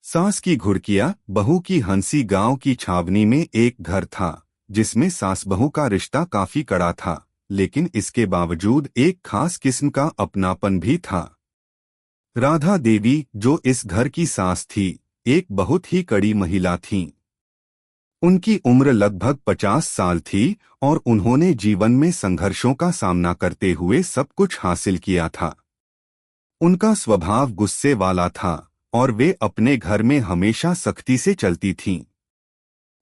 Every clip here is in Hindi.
सास की घुड़किया बहू की हंसी। गांव की छावनी में एक घर था जिसमें सास बहू का रिश्ता काफी कड़ा था, लेकिन इसके बावजूद एक खास किस्म का अपनापन भी था। राधा देवी, जो इस घर की सास थी, एक बहुत ही कड़ी महिला थीं। उनकी उम्र लगभग 50 साल थी और उन्होंने जीवन में संघर्षों का सामना करते हुए सब कुछ हासिल किया था। उनका स्वभाव गुस्से वाला था और वे अपने घर में हमेशा सख्ती से चलती थीं।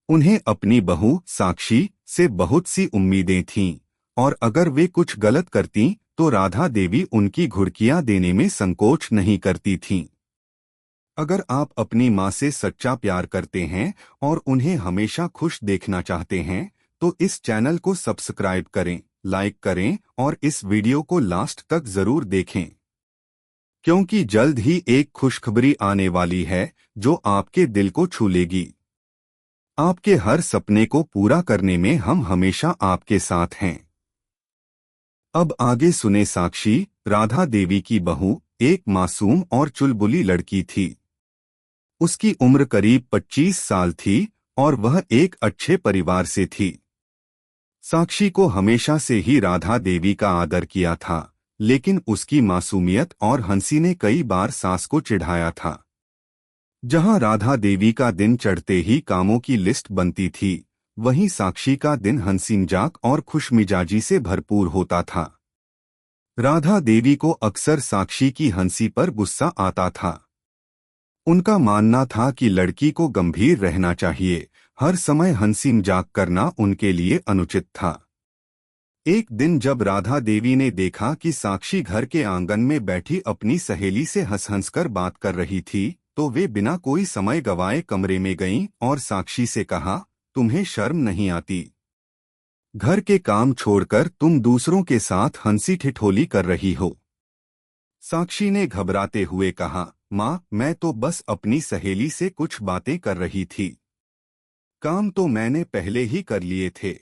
उन्हें अपनी बहू साक्षी से बहुत सी उम्मीदें थीं और अगर वे कुछ गलत करतीं तो राधा देवी उनकी घुड़कियां देने में संकोच नहीं करती थीं। अगर आप अपनी माँ से सच्चा प्यार करते हैं और उन्हें हमेशा खुश देखना चाहते हैं तो इस चैनल को सब्सक्राइब करें, लाइक करें और इस वीडियो को लास्ट तक जरूर देखें, क्योंकि जल्द ही एक खुशखबरी आने वाली है जो आपके दिल को छू लेगी। आपके हर सपने को पूरा करने में हम हमेशा आपके साथ हैं। अब आगे सुने। साक्षी, राधा देवी की बहू, एक मासूम और चुलबुली लड़की थी। उसकी उम्र करीब 25 साल थी और वह एक अच्छे परिवार से थी। साक्षी को हमेशा से ही राधा देवी का आदर किया था, लेकिन उसकी मासूमियत और हंसी ने कई बार सास को चिढ़ाया था। जहां राधा देवी का दिन चढ़ते ही कामों की लिस्ट बनती थी, वहीं साक्षी का दिन हंसी मजाक और खुशमिजाजी से भरपूर होता था। राधा देवी को अक्सर साक्षी की हंसी पर गुस्सा आता था। उनका मानना था कि लड़की को गंभीर रहना चाहिए, हर समय हंसी मजाक करना उनके लिए अनुचित था। एक दिन जब राधा देवी ने देखा कि साक्षी घर के आंगन में बैठी अपनी सहेली से हंस हंस कर बात कर रही थी, तो वे बिना कोई समय गवाए कमरे में गईं और साक्षी से कहा, तुम्हें शर्म नहीं आती? घर के काम छोड़कर तुम दूसरों के साथ हंसी ठिठोली कर रही हो। साक्षी ने घबराते हुए कहा, माँ, मैं तो बस अपनी सहेली से कुछ बातें कर रही थी। काम तो मैंने पहले ही कर लिए थे।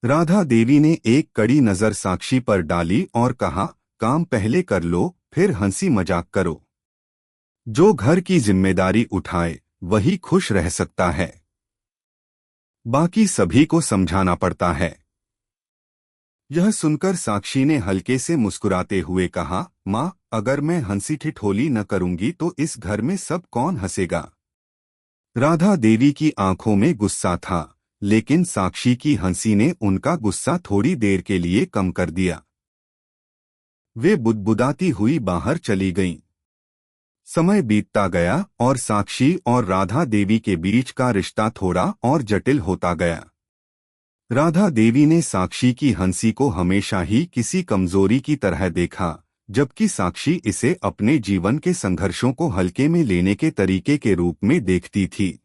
राधा देवी ने एक कड़ी नजर साक्षी पर डाली और कहा, काम पहले कर लो, फिर हंसी मजाक करो। जो घर की जिम्मेदारी उठाए वही खुश रह सकता है, बाकी सभी को समझाना पड़ता है। यह सुनकर साक्षी ने हल्के से मुस्कुराते हुए कहा, माँ, अगर मैं हंसी ठिठोली न करूंगी तो इस घर में सब कौन हंसेगा? राधा देवी की आंखों में गुस्सा था, लेकिन साक्षी की हंसी ने उनका गुस्सा थोड़ी देर के लिए कम कर दिया। वे बुदबुदाती हुई बाहर चली गईं। समय बीतता गया और साक्षी और राधा देवी के बीच का रिश्ता थोड़ा और जटिल होता गया। राधा देवी ने साक्षी की हंसी को हमेशा ही किसी कमजोरी की तरह देखा, जबकि साक्षी इसे अपने जीवन के संघर्षों को हल्के में लेने के तरीके के रूप में देखती थी।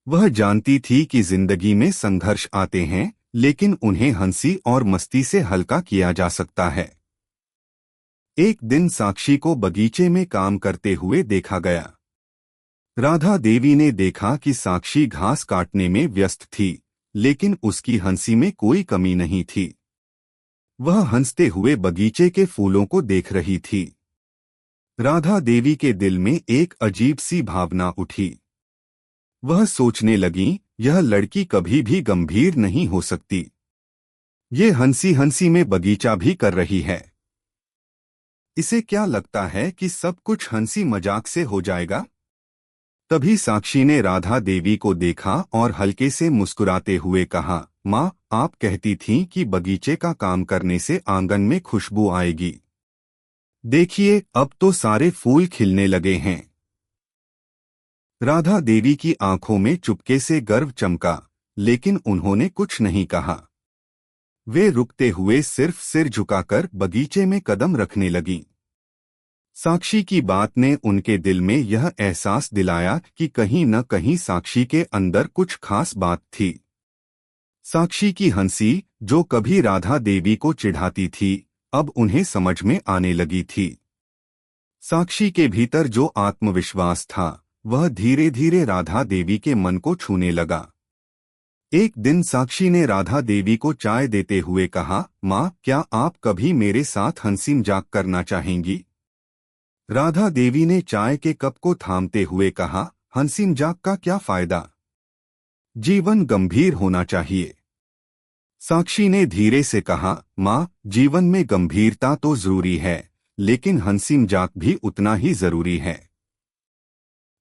वह जानती थी कि जिंदगी में संघर्ष आते हैं, लेकिन उन्हें हंसी और मस्ती से हल्का किया जा सकता है। एक दिन साक्षी को बगीचे में काम करते हुए देखा गया। राधा देवी ने देखा कि साक्षी घास काटने में व्यस्त थी, लेकिन उसकी हंसी में कोई कमी नहीं थी। वह हंसते हुए बगीचे के फूलों को देख रही थी। राधा देवी के दिल में एक अजीब सी भावना उठी। वह सोचने लगी, यह लड़की कभी भी गंभीर नहीं हो सकती। ये हंसी हंसी में बगीचा भी कर रही है। इसे क्या लगता है कि सब कुछ हंसी मजाक से हो जाएगा? तभी साक्षी ने राधा देवी को देखा और हल्के से मुस्कुराते हुए कहा, माँ, आप कहती थीं कि बगीचे का काम करने से आंगन में खुशबू आएगी। देखिए, अब तो सारे फूल खिलने लगे हैं। राधा देवी की आंखों में चुपके से गर्व चमका, लेकिन उन्होंने कुछ नहीं कहा। वे रुकते हुए सिर्फ सिर झुकाकर बगीचे में कदम रखने लगीं। साक्षी की बात ने उनके दिल में यह एहसास दिलाया कि कहीं न कहीं साक्षी के अंदर कुछ खास बात थी। साक्षी की हंसी, जो कभी राधा देवी को चिढ़ाती थी, अब उन्हें समझ में आने लगी थी। साक्षी के भीतर जो आत्मविश्वास था, वह धीरे धीरे राधा देवी के मन को छूने लगा। एक दिन साक्षी ने राधा देवी को चाय देते हुए कहा, माँ, क्या आप कभी मेरे साथ हंसी मजाक करना चाहेंगी? राधा देवी ने चाय के कप को थामते हुए कहा, हंसी मजाक का क्या फायदा, जीवन गंभीर होना चाहिए। साक्षी ने धीरे से कहा, माँ, जीवन में गंभीरता तो जरूरी है, लेकिन हंसी मजाक भी उतना ही जरूरी है।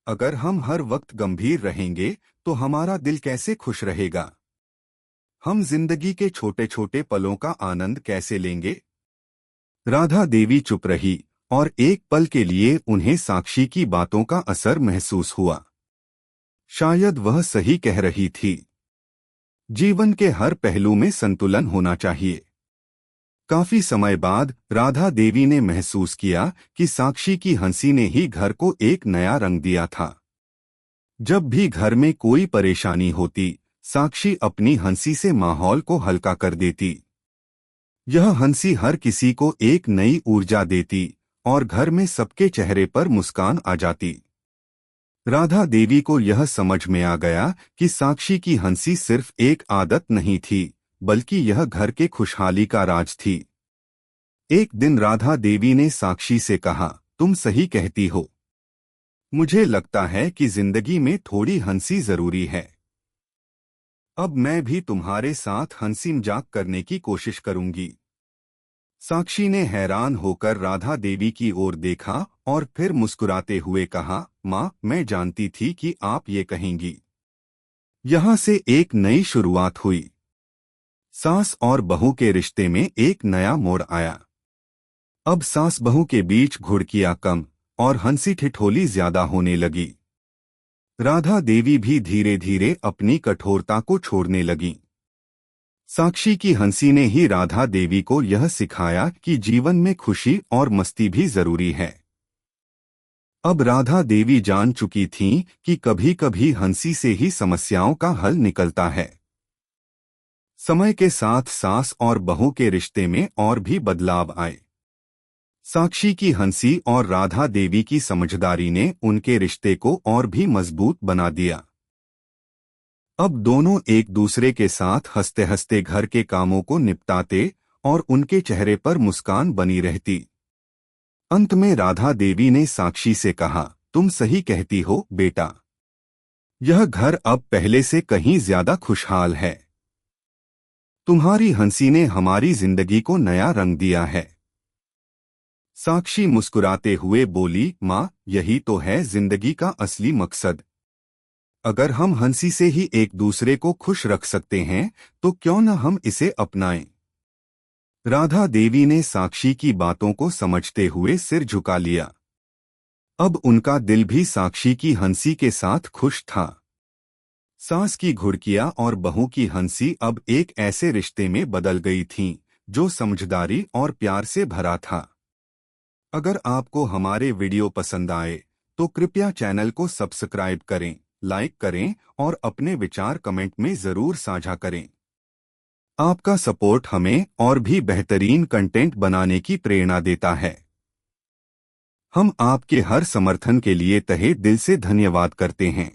अगर हम हर वक्त गंभीर रहेंगे तो हमारा दिल कैसे खुश रहेगा? हम जिंदगी के छोटे छोटे पलों का आनंद कैसे लेंगे? राधा देवी चुप रही और एक पल के लिए उन्हें साक्षी की बातों का असर महसूस हुआ। शायद वह सही कह रही थी। जीवन के हर पहलू में संतुलन होना चाहिए। काफी समय बाद राधा देवी ने महसूस किया कि साक्षी की हंसी ने ही घर को एक नया रंग दिया था। जब भी घर में कोई परेशानी होती, साक्षी अपनी हंसी से माहौल को हल्का कर देती। यह हंसी हर किसी को एक नई ऊर्जा देती और घर में सबके चेहरे पर मुस्कान आ जाती। राधा देवी को यह समझ में आ गया कि साक्षी की हंसी सिर्फ एक आदत नहीं थी, बल्कि यह घर के खुशहाली का राज थी। एक दिन राधा देवी ने साक्षी से कहा, तुम सही कहती हो। मुझे लगता है कि जिंदगी में थोड़ी हंसी जरूरी है। अब मैं भी तुम्हारे साथ हंसी मजाक करने की कोशिश करूंगी। साक्षी ने हैरान होकर राधा देवी की ओर देखा और फिर मुस्कुराते हुए कहा, माँ, मैं जानती थी कि आप ये कहेंगी। यहाँ से एक नई शुरुआत हुई। सास और बहू के रिश्ते में एक नया मोड़ आया। अब सास बहू के बीच घुड़कियां कम और हंसी ठिठोली ज्यादा होने लगी। राधा देवी भी धीरे धीरे अपनी कठोरता को छोड़ने लगी। साक्षी की हंसी ने ही राधा देवी को यह सिखाया कि जीवन में खुशी और मस्ती भी जरूरी है। अब राधा देवी जान चुकी थीं कि कभी कभी हंसी से ही समस्याओं का हल निकलता है। समय के साथ सास और बहू के रिश्ते में और भी बदलाव आए। साक्षी की हंसी और राधा देवी की समझदारी ने उनके रिश्ते को और भी मजबूत बना दिया। अब दोनों एक दूसरे के साथ हंसते हंसते घर के कामों को निपटाते और उनके चेहरे पर मुस्कान बनी रहती। अंत में राधा देवी ने साक्षी से कहा, तुम सही कहती हो बेटा। यह घर अब पहले से कहीं ज्यादा खुशहाल है। तुम्हारी हंसी ने हमारी जिंदगी को नया रंग दिया है। साक्षी मुस्कुराते हुए बोली, माँ, यही तो है जिंदगी का असली मकसद। अगर हम हंसी से ही एक दूसरे को खुश रख सकते हैं तो क्यों न हम इसे अपनाएं। राधा देवी ने साक्षी की बातों को समझते हुए सिर झुका लिया। अब उनका दिल भी साक्षी की हंसी के साथ खुश था। सास की घुड़कियां और बहू की हंसी अब एक ऐसे रिश्ते में बदल गई थीं जो समझदारी और प्यार से भरा था। अगर आपको हमारे वीडियो पसंद आए तो कृपया चैनल को सब्सक्राइब करें, लाइक करें और अपने विचार कमेंट में जरूर साझा करें। आपका सपोर्ट हमें और भी बेहतरीन कंटेंट बनाने की प्रेरणा देता है। हम आपके हर समर्थन के लिए तहे दिल से धन्यवाद करते हैं।